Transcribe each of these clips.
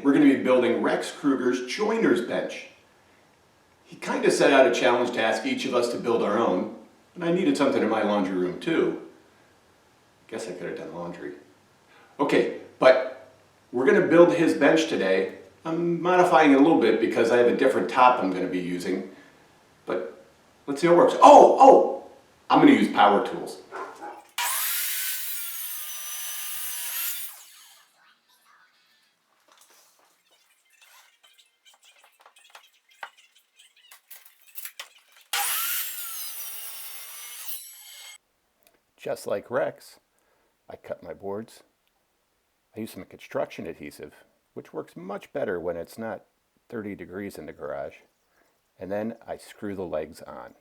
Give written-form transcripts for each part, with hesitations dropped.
Today, we're going to be building Rex Krugers Joiners Bench. He kind of set out a challenge to ask each of us to build our own, and I needed something in my laundry room too. I guess I could have done laundry. Okay, but we're going to build his bench today. I'm modifying it a little bit because I have a different top I'm going to be using, but let's see how it works. I'm going to use power tools. Just like Rex, I cut my boards. I use some construction adhesive, which works much better when it's not 30 degrees in the garage. And then I screw the legs on.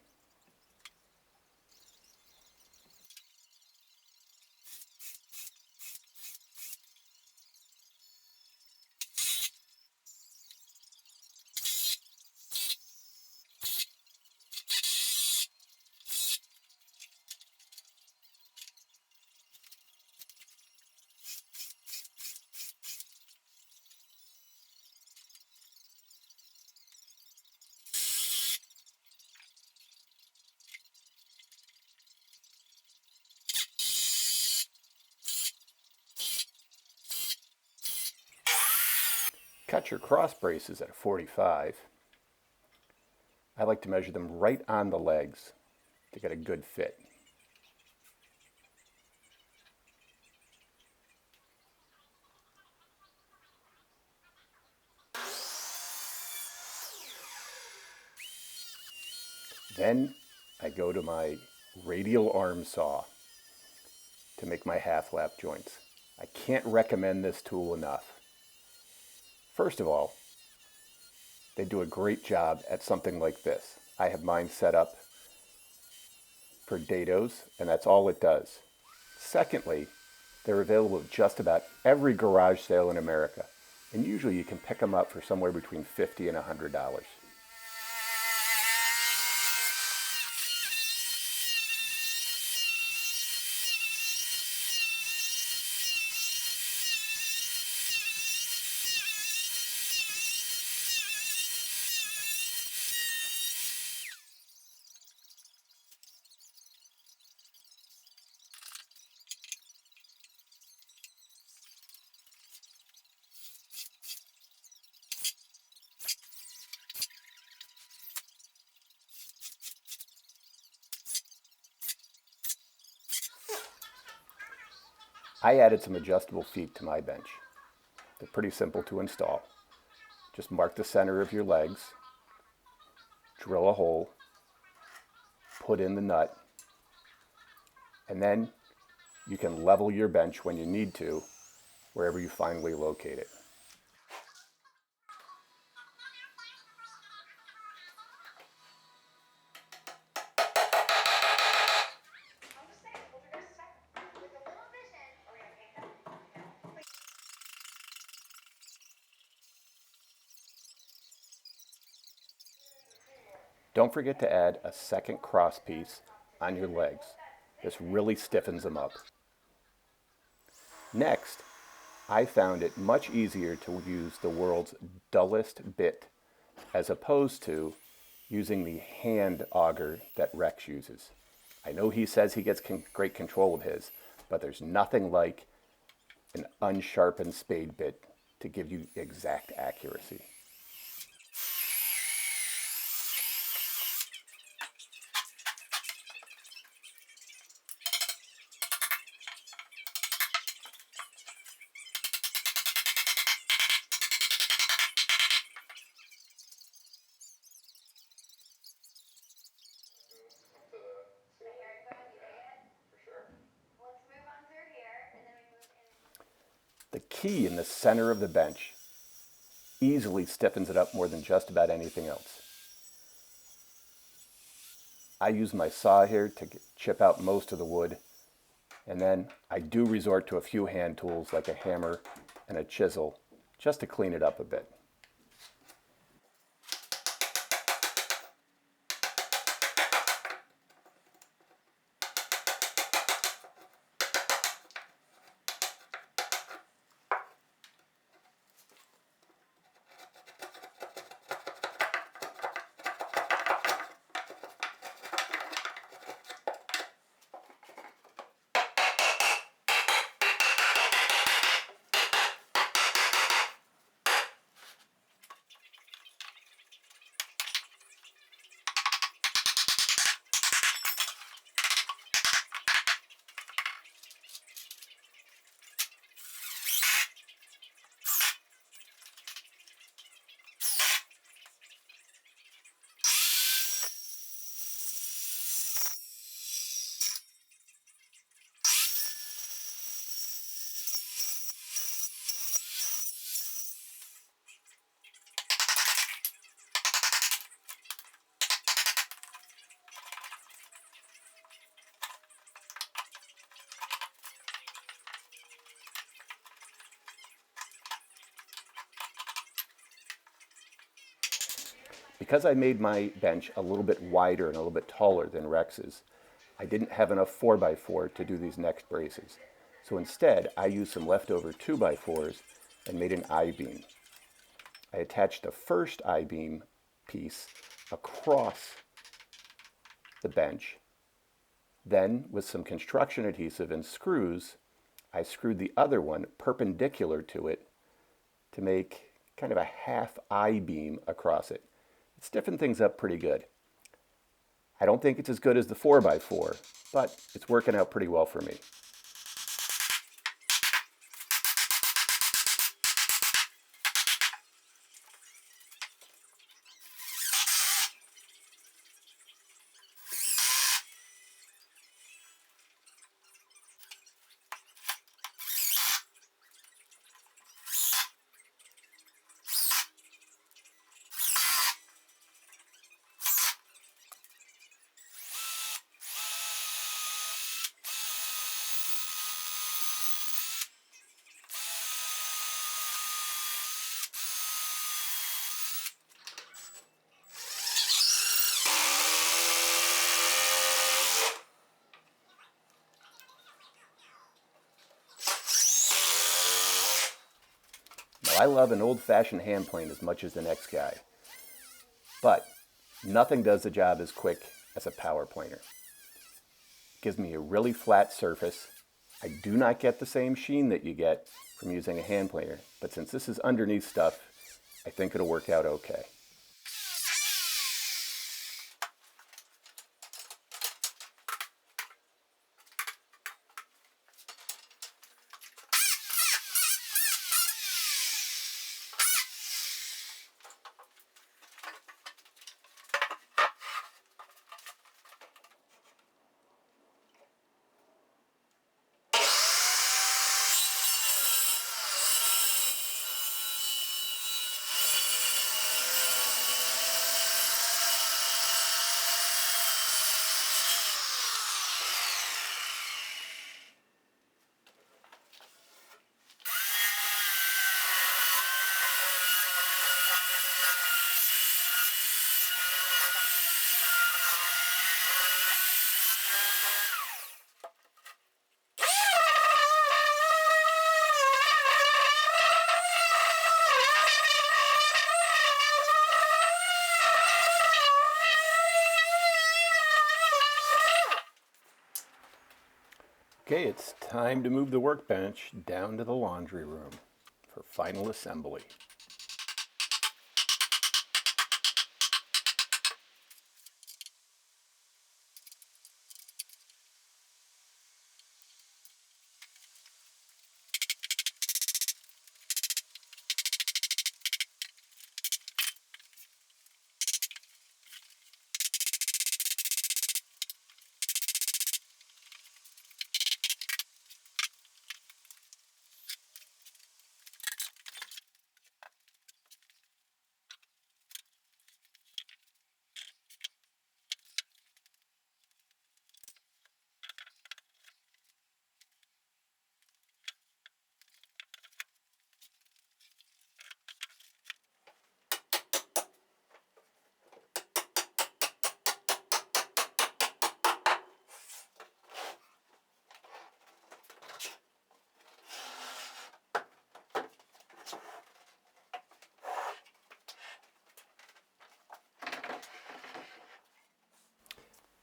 Cut your cross braces at 45. I like to measure them right on the legs to get a good fit. Then I go to my radial arm saw to make my half lap joints. I can't recommend this tool enough. First of all, they do a great job at something like this. I have mine set up for dados, and that's all it does. Secondly, they're available at just about every garage sale in America, and usually you can pick them up for somewhere between $50 and $100. I added some adjustable feet to my bench. They're pretty simple to install. Just mark the center of your legs, drill a hole, put in the nut, and then you can level your bench when you need to, wherever you finally locate it. Don't forget to add a second cross piece on your legs. This really stiffens them up. Next, I found it much easier to use the world's dullest bit as opposed to using the hand auger that Rex uses. I know he says he gets great control of his, but there's nothing like an unsharpened spade bit to give you exact accuracy. The key in the center of the bench easily stiffens it up more than just about anything else. I use my saw here to chip out most of the wood, and then I do resort to a few hand tools like a hammer and a chisel just to clean it up a bit. because I made my bench a little bit wider and a little bit taller than Rex's, I didn't have enough 4x4 to do these next braces. So instead, I used some leftover 2x4s and made an I-beam. I attached the first I-beam piece across the bench. Then, with some construction adhesive and screws, I screwed the other one perpendicular to it to make kind of a half I-beam across it. It stiffened things up pretty good. I don't think it's as good as the 4x4, but it's working out pretty well for me. Now, I love an old-fashioned hand plane as much as the next guy, but nothing does the job as quick as a power planer. It gives me a really flat surface. I do not get the same sheen that you get from using a hand planer, but since this is underneath stuff, I think it'll work out okay. Okay, it's time to move the workbench down to the laundry room for final assembly.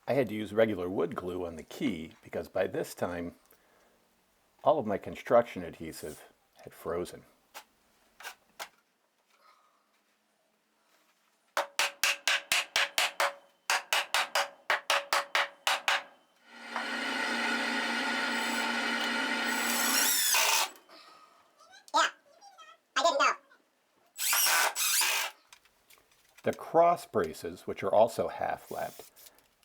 I had to use regular wood glue on the key because by this time, all of my construction adhesive had frozen. The cross braces, which are also half-lapped,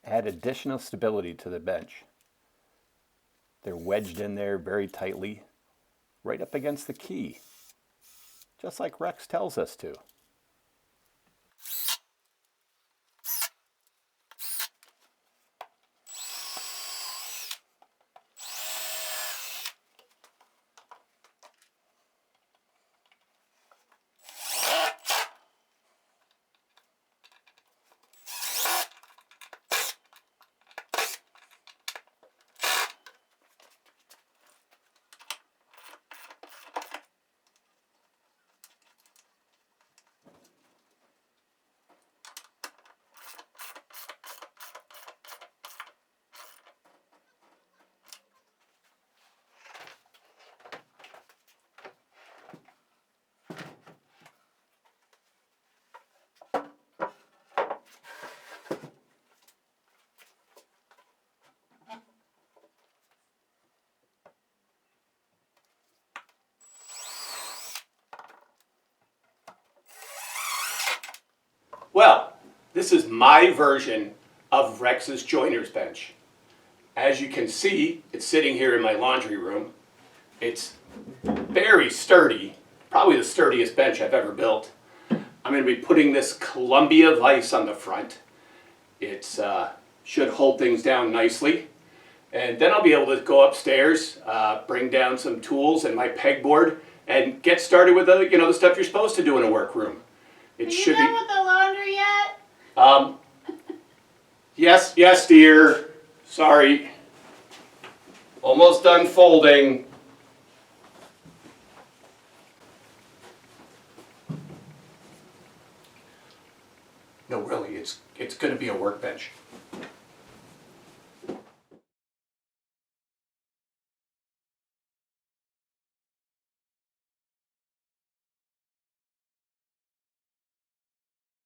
add additional stability to the bench. They're wedged in there very tightly, right up against the key, just like Rex tells us to. Well, this is my version of Rex's Joiners Bench. As you can see, it's sitting here in my laundry room. It's very sturdy, probably the sturdiest bench I've ever built. I'm going to be putting this Columbia vise on the front. It should hold things down nicely. And then I'll be able to go upstairs, bring down some tools and my pegboard, and get started with the stuff you're supposed to do in a workroom. Are you done with the laundry yet? Yes, dear. Sorry. Almost done folding. No, really, it's going to be a workbench.